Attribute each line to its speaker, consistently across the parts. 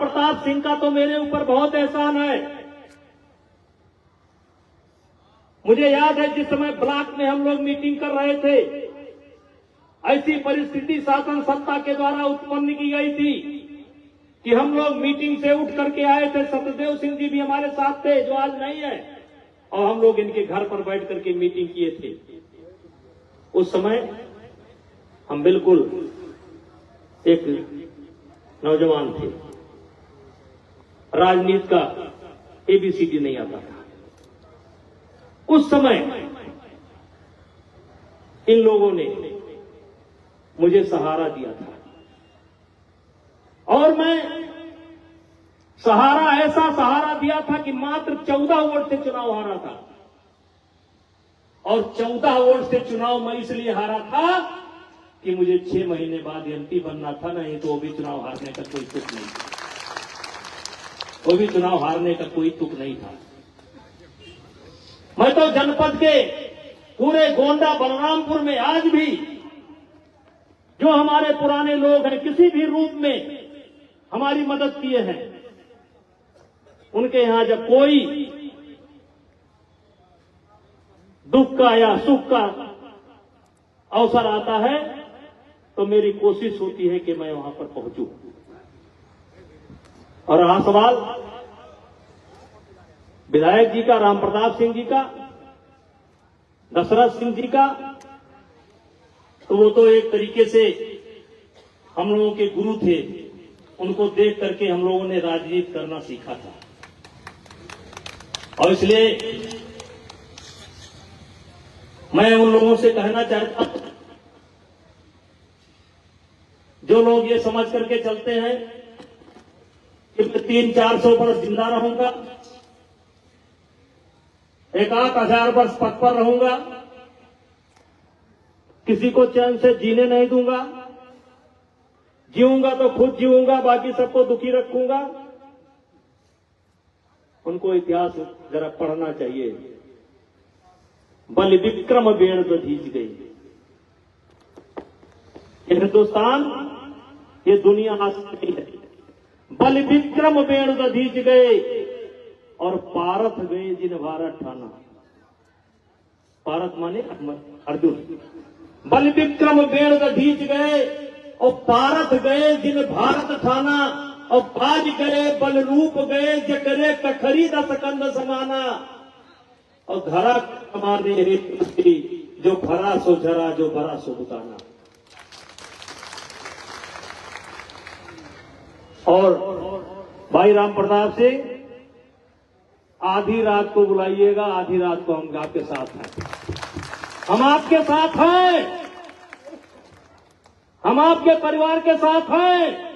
Speaker 1: प्रताप सिंह का तो मेरे ऊपर बहुत एहसान है। मुझे याद है जिस समय ब्लॉक में हम लोग मीटिंग कर रहे थे, ऐसी परिस्थिति शासन सत्ता के द्वारा उत्पन्न की गई थी कि हम लोग मीटिंग से उठ करके आए थे। सत्यदेव सिंह जी भी हमारे साथ थे, जो आज नहीं है, और हम लोग इनके घर पर बैठ करके मीटिंग किए थे। उस समय हम बिल्कुल एक नौजवान थे, राजनीति का एबीसीडी नहीं आता था। उस समय इन लोगों ने मुझे सहारा दिया था, और मैं सहारा ऐसा सहारा दिया था कि मात्र 14 वोट से चुनाव हारा था। और 14 वोट से चुनाव मैं इसलिए हारा था कि मुझे 6 महीने बाद एमपी बनना था, नहीं तो वो भी चुनाव हारने का कोई तुक नहीं था। वो भी चुनाव हारने का कोई तुक नहीं था। मैं तो जनपद के पूरे गोंडा बलरामपुर में आज भी जो हमारे पुराने लोग हैं, किसी भी रूप में हमारी मदद किए हैं, उनके यहां जब कोई दुख का या सुख का अवसर आता है तो मेरी कोशिश होती है कि मैं वहां पर पहुंचूं। और रहा सवाल विधायक जी का, राम प्रताप सिंह जी का, दशरथ सिंह जी का, तो वो तो एक तरीके से हम लोगों के गुरु थे। उनको देख करके हम लोगों ने राजनीति करना सीखा था, और इसलिए मैं उन लोगों से कहना चाहता हूं, जो लोग ये समझ करके चलते हैं कि 300-400 वर्ष जिंदा रहूंगा, 1,000 वर्ष पद पर रहूंगा, किसी को चैन से जीने नहीं दूंगा, जीऊंगा तो खुद जीऊंगा, बाकी सबको दुखी रखूंगा, उनको इतिहास जरा पढ़ना चाहिए। बल विक्रम बेड़ दधीच गई। ये हिंदुस्तान, ये दुनिया आज नहीं है। बल विक्रम बेड़ दधीच गए और पारथ गए जिन भारत ठाना। पारथ माने अर्जुन। बल विक्रम बेड़ दधीच गए और पारथ गए जिन भारत ठाना। और बाज गए बल रूप गए जकरे कखरी दस कंद समाना। और धरा कमाने हेतु जो भरा सो झरा, जो भरा सो बुताना। और भाई राम प्रताप सिंह, आधी रात को बुलाइएगा, आधी रात को हम आपके साथ हैं। हम आपके साथ हैं, हम आपके परिवार के साथ हैं।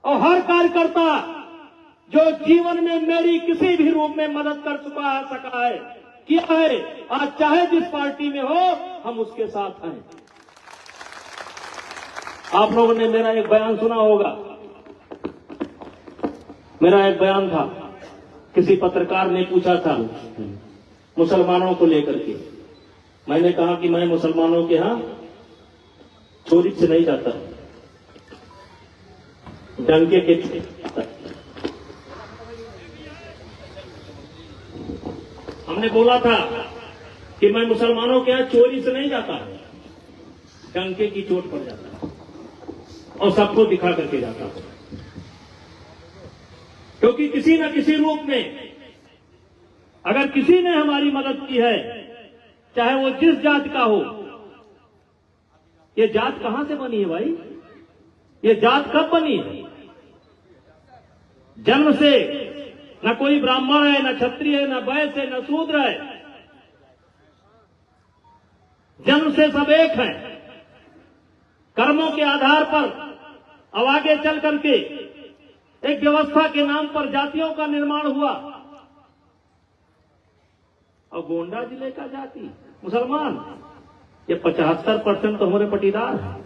Speaker 1: और हर कार्यकर्ता जो जीवन में मेरी किसी भी रूप में मदद कर सका है, किया है, आज चाहे जिस पार्टी में हो, हम उसके साथ हैं। आप लोगों ने मेरा एक बयान सुना होगा। मेरा एक बयान था, किसी पत्रकार ने पूछा था मुसलमानों को लेकर के। मैंने कहा कि मैं मुसलमानों के यहां चोरी से नहीं जाता, डंके के हमने बोला था कि मैं मुसलमानों के यहां चोरी से नहीं जाता, डंके की चोट पड़ जाता और सबको दिखा करके जाता हूं। क्योंकि किसी न किसी रूप में अगर किसी ने हमारी मदद की है, चाहे वो जिस जात का हो। ये जात कहां से बनी है भाई? ये जात कब बनी है? जन्म से न कोई ब्राह्मण है, न क्षत्रिय है, न वैश्य है, न शूद्र है। जन्म से सब एक है। कर्मों के आधार पर अब आगे चल करके एक व्यवस्था के नाम पर जातियों का निर्माण हुआ। और गोंडा जिले का जाति मुसलमान, ये 75% तो हमारे पटीदार हैं।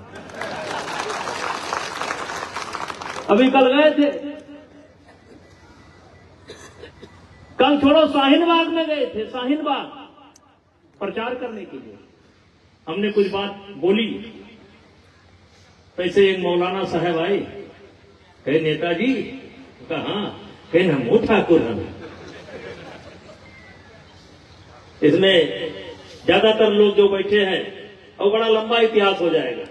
Speaker 1: अभी कल गए थे, कल छोड़ो शाहीनबाग में गए थे, शाहीनबाग प्रचार करने के लिए। हमने कुछ बात बोली, वैसे एक मौलाना साहब आए, कहे नेताजी, कहा कहे हम ठाकुर हम। इसमें ज्यादातर लोग जो बैठे हैं और बड़ा लंबा इतिहास हो जाएगा,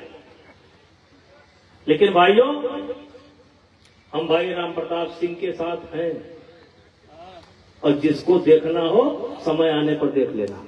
Speaker 1: लेकिन भाइयों हम भाई राम प्रताप सिंह के साथ हैं, और जिसको देखना हो समय आने पर देख लेना।